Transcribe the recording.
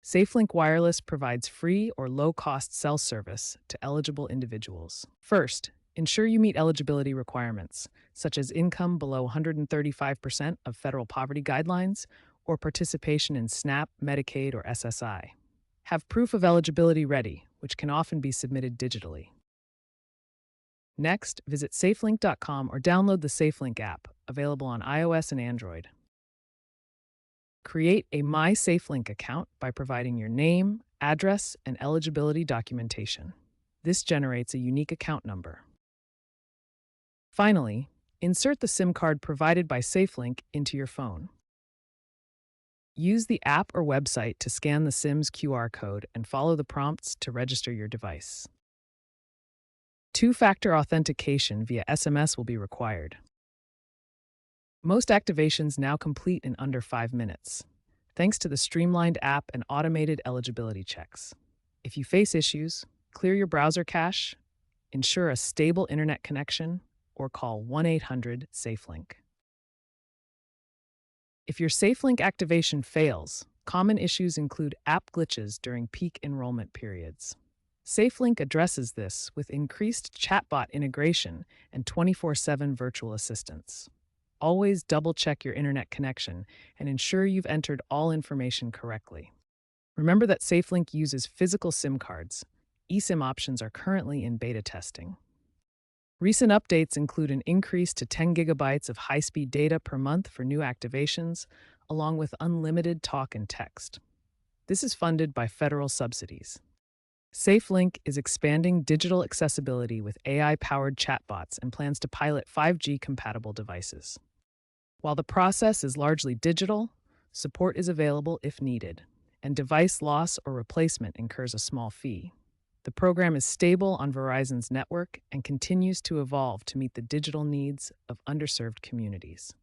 SafeLink Wireless provides free or low-cost cell service to eligible individuals. First, ensure you meet eligibility requirements, such as income below 135% of federal poverty guidelines or participation in SNAP, Medicaid, or SSI. Have proof of eligibility ready, which can often be submitted digitally. Next, visit safelink.com or download the SafeLink app, available on iOS and Android. Create a My SafeLink account by providing your name, address, and eligibility documentation. This generates a unique account number. Finally, insert the SIM card provided by SafeLink into your phone. Use the app or website to scan the SIM's QR code and follow the prompts to register your device. Two-factor authentication via SMS will be required. Most activations now complete in under 5 minutes, thanks to the streamlined app and automated eligibility checks. If you face issues, clear your browser cache, ensure a stable internet connection, or call 1-800-SafeLink. If your SafeLink activation fails, common issues include app glitches during peak enrollment periods. SafeLink addresses this with increased chatbot integration and 24/7 virtual assistance. Always double-check your internet connection and ensure you've entered all information correctly. Remember that SafeLink uses physical SIM cards. eSIM options are currently in beta testing. Recent updates include an increase to 10 gigabytes of high-speed data per month for new activations, along with unlimited talk and text. This is funded by federal subsidies. SafeLink is expanding digital accessibility with AI-powered chatbots and plans to pilot 5G-compatible devices. While the process is largely digital, support is available if needed, and device loss or replacement incurs a small fee. The program is stable on Verizon's network and continues to evolve to meet the digital needs of underserved communities.